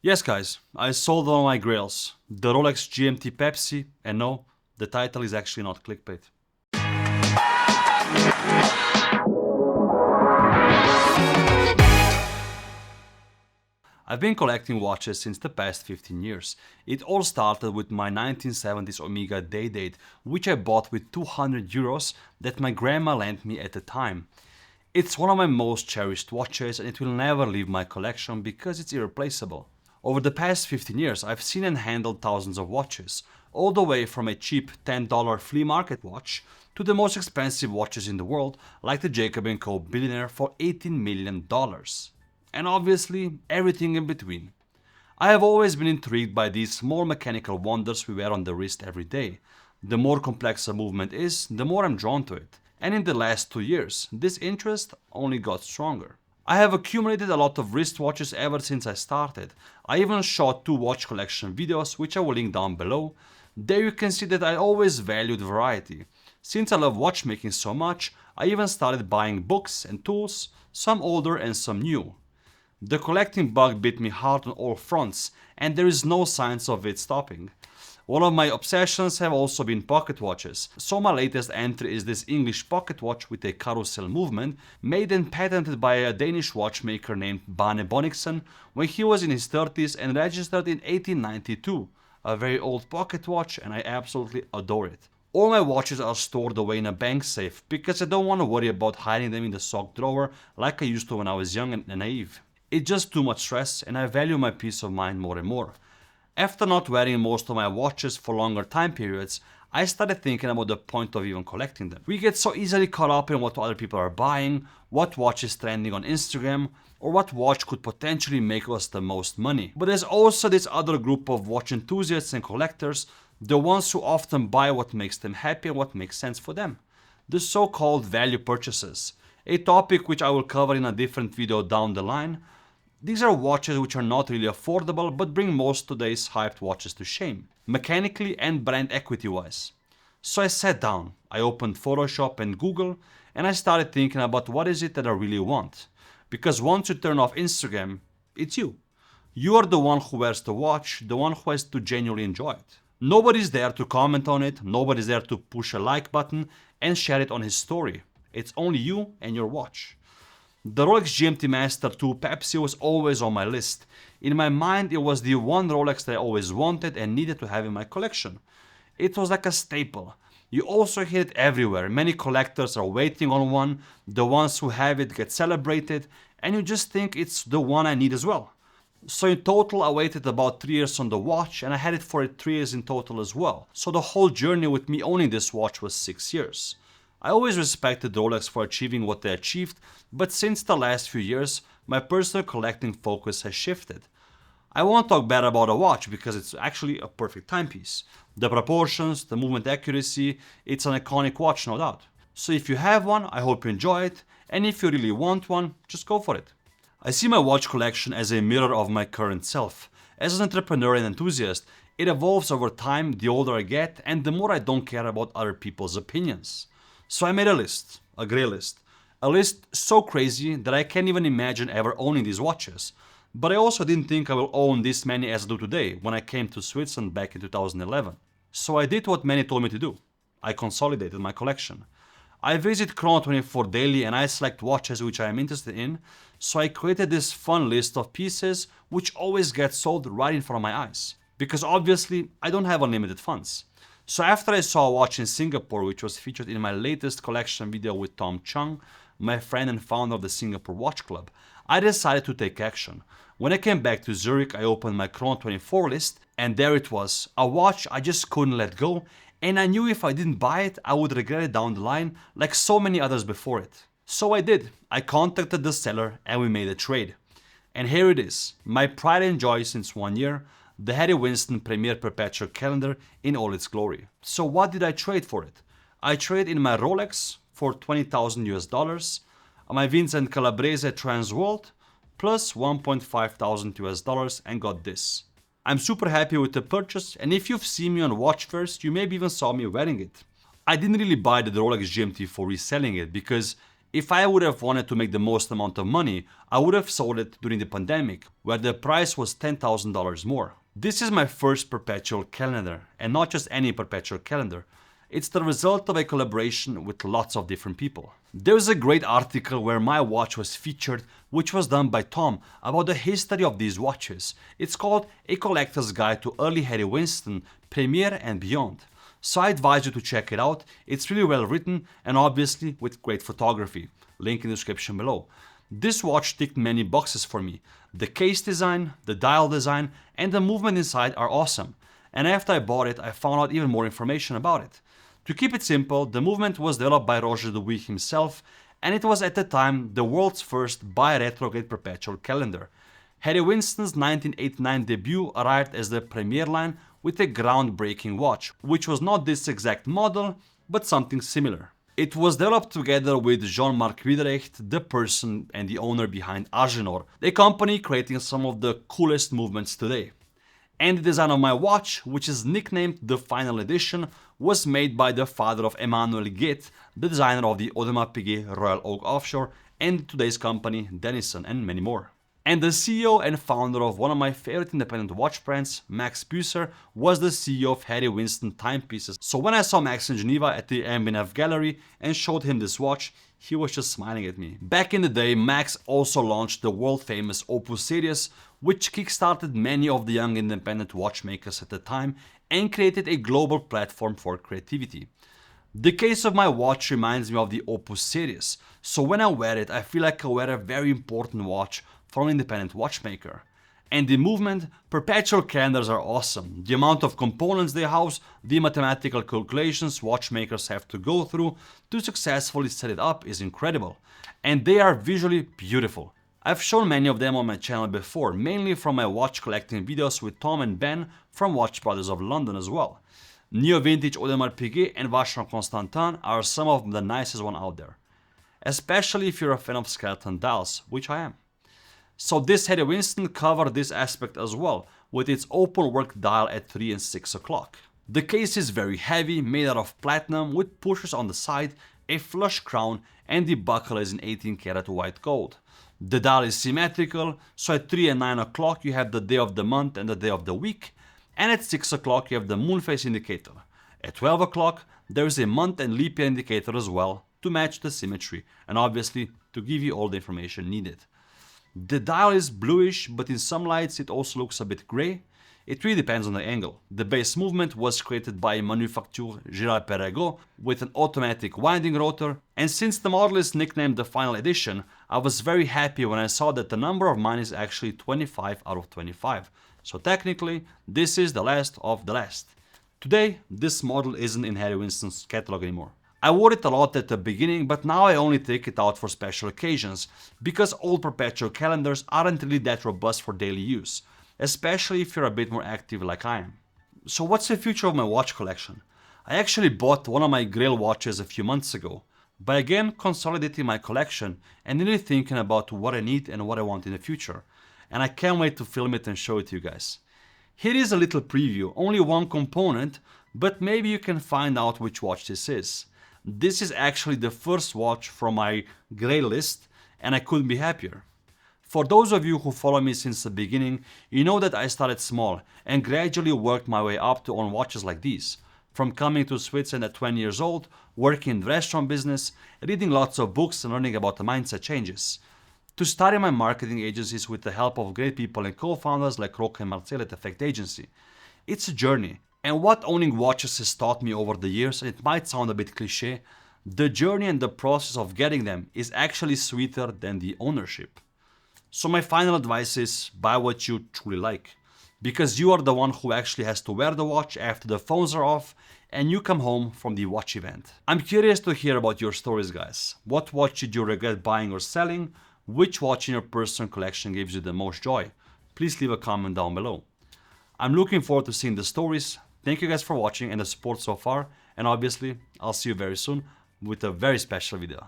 Yes guys, I sold all my grails, the Rolex GMT Pepsi, and no, the title is actually not clickbait. I've been collecting watches since the past 15 years. It all started with my 1970s Omega Day-Date, which I bought with 200 euros that my grandma lent me at the time. It's one of my most cherished watches and it will never leave my collection because it's irreplaceable. Over the past 15 years, I've seen and handled thousands of watches, all the way from a cheap $10 flea market watch to the most expensive watches in the world, like the Jacob & Co. Billionaire for $18 million. And obviously, everything in between. I have always been intrigued by these small mechanical wonders we wear on the wrist every day. The more complex a movement is, the more I'm drawn to it. And in the last 2 years, this interest only got stronger. I have accumulated a lot of wristwatches ever since I started. I even shot 2 watch collection videos, which I will link down below. There you can see that I always valued variety. Since I love watchmaking so much, I even started buying books and tools, some older and some new. The collecting bug bit me hard on all fronts, and there is no signs of it stopping. One of my obsessions have also been pocket watches, so my latest entry is this English pocket watch with a carousel movement, made and patented by a Danish watchmaker named Bane Bonniksen when he was in his 30s and registered in 1892. A very old pocket watch, and I absolutely adore it. All my watches are stored away in a bank safe because I don't want to worry about hiding them in the sock drawer like I used to when I was young and naive. It's just too much stress and I value my peace of mind more and more. After not wearing most of my watches for longer time periods, I started thinking about the point of even collecting them. We get so easily caught up in what other people are buying, what watch is trending on Instagram, or what watch could potentially make us the most money. But there's also this other group of watch enthusiasts and collectors, the ones who often buy what makes them happy and what makes sense for them. The so-called value purchases, a topic which I will cover in a different video down the line. These are watches which are not really affordable but bring most today's hyped watches to shame, mechanically and brand equity wise. So I sat down, I opened Photoshop and Google, and I started thinking about what is it that I really want. Because once you turn off Instagram, it's you. You are the one who wears the watch, the one who has to genuinely enjoy it. Nobody's there to comment on it, nobody's there to push a like button and share it on his story. It's only you and your watch. The Rolex GMT-Master 2 Pepsi was always on my list. In my mind, it was the one Rolex that I always wanted and needed to have in my collection. It was like a staple. You also hear it everywhere. Many collectors are waiting on one, the ones who have it get celebrated, and you just think it's the one I need as well. So in total, I waited about 3 years on the watch and I had it for 3 years in total as well. So the whole journey with me owning this watch was 6 years. I always respected Rolex for achieving what they achieved, but since the last few years, my personal collecting focus has shifted. I won't talk bad about a watch because it's actually a perfect timepiece. The proportions, the movement accuracy, it's an iconic watch, no doubt. So if you have one, I hope you enjoy it, and if you really want one, just go for it. I see my watch collection as a mirror of my current self. As an entrepreneur and enthusiast, it evolves over time the older I get and the more I don't care about other people's opinions. So I made a list, a grey list. A list so crazy that I can't even imagine ever owning these watches. But I also didn't think I will own this many as I do today when I came to Switzerland back in 2011. So I did what many told me to do. I consolidated my collection. I visit Chrono24 daily and I select watches which I am interested in, so I created this fun list of pieces which always get sold right in front of my eyes. Because obviously I don't have unlimited funds. So after I saw a watch in Singapore which was featured in my latest collection video with Tom Chung, my friend and founder of the Singapore Watch Club, I decided to take action. When I came back to Zurich, I opened my Chrono24 list and there it was, a watch I just couldn't let go, and I knew if I didn't buy it, I would regret it down the line like so many others before it. So I did. I contacted the seller and we made a trade. And here it is, my pride and joy since 1 year, the Harry Winston Premier Perpetual Calendar in all its glory. So what did I trade for it? I traded in my Rolex for 20,000 US dollars, my Vincent Calabrese Trans World plus 1.5 thousand US dollars, and got this. I'm super happy with the purchase, and if you've seen me on watch fairs, you maybe even saw me wearing it. I didn't really buy the Rolex GMT for reselling it because If I would have wanted to make the most amount of money, I would have sold it during the pandemic, where the price was $10,000 more. This is my first perpetual calendar, and not just any perpetual calendar. It's the result of a collaboration with lots of different people. There's a great article where my watch was featured, which was done by Tom, about the history of these watches. It's called A Collector's Guide to Early Harry Winston, Premier and Beyond. So I advise you to check it out. It's really well written and obviously with great photography. Link in the description below. This watch ticked many boxes for me. The case design, the dial design, and the movement inside are awesome. And after I bought it, I found out even more information about it. To keep it simple, the movement was developed by Roger de Witt himself, and it was at the time the world's first bi-retrograde perpetual calendar. Harry Winston's 1989 debut arrived as the Premier line with a groundbreaking watch, which was not this exact model, but something similar. It was developed together with Jean-Marc Wiederrecht, the person and the owner behind Agenor, a company creating some of the coolest movements today. And the design of my watch, which is nicknamed the Final Edition, was made by the father of Emmanuel Guet, the designer of the Audemars Piguet Royal Oak Offshore and today's company Denison, and many more. And the CEO and founder of one of my favorite independent watch brands, Max Büsser, was the CEO of Harry Winston timepieces. So when I saw Max in Geneva at the MBNF gallery and showed him this watch, he was just smiling at me. Back in the day, Max also launched the world famous Opus series, which kickstarted many of the young independent watchmakers at the time and created a global platform for creativity. The case of my watch reminds me of the Opus series, so when I wear it, I feel like I wear a very important watch from an independent watchmaker. And the movement, perpetual calendars are awesome. The amount of components they house, the mathematical calculations watchmakers have to go through to successfully set it up is incredible. And they are visually beautiful. I've shown many of them on my channel before, mainly from my watch collecting videos with Tom and Ben from Watch Brothers of London as well. Neo-vintage Audemars Piguet and Vacheron Constantin are some of the nicest ones out there. Especially if you're a fan of skeleton dials, which I am. So this Harry Winston covered this aspect as well, with its open work dial at 3 and 6 o'clock. The case is very heavy, made out of platinum with pushers on the side, a flush crown, and the buckle is in 18 karat white gold. The dial is symmetrical, so at 3 and 9 o'clock you have the day of the month and the day of the week, and at 6 o'clock you have the moon phase indicator. At 12 o'clock there is a month and leap year indicator as well to match the symmetry and obviously to give you all the information needed. The dial is bluish, but in some lights it also looks a bit grey. It really depends on the angle. The base movement was created by Manufacture Gérard Perregaux with an automatic winding rotor, and since the model is nicknamed the Final Edition, I was very happy when I saw that the number of mine is actually 25 out of 25. So technically, this is the last of the last. Today, this model isn't in Harry Winston's catalog anymore. I wore it a lot at the beginning, but now I only take it out for special occasions, because old perpetual calendars aren't really that robust for daily use, especially if you're a bit more active like I am. So what's the future of my watch collection? I actually bought one of my grail watches a few months ago, by again consolidating my collection and really thinking about what I need and what I want in the future, and I can't wait to film it and show it to you guys. Here is a little preview, only one component, but maybe you can find out which watch this is. This is actually the first watch from my grail list, and I couldn't be happier. For those of you who follow me since the beginning, you know that I started small and gradually worked my way up to own watches like these. From coming to Switzerland at 20 years old, working in the restaurant business, reading lots of books and learning about the mindset changes, to starting my marketing agencies with the help of great people and co-founders like Rocco and Marcel at Effect Agency. It's a journey. And what owning watches has taught me over the years, and it might sound a bit cliche, the journey and the process of getting them is actually sweeter than the ownership. So my final advice is buy what you truly like, because you are the one who actually has to wear the watch after the phones are off and you come home from the watch event. I'm curious to hear about your stories, guys. What watch did you regret buying or selling? Which watch in your personal collection gives you the most joy? Please leave a comment down below. I'm looking forward to seeing the stories. Thank you guys for watching and the support so far, and obviously I'll see you very soon with a very special video.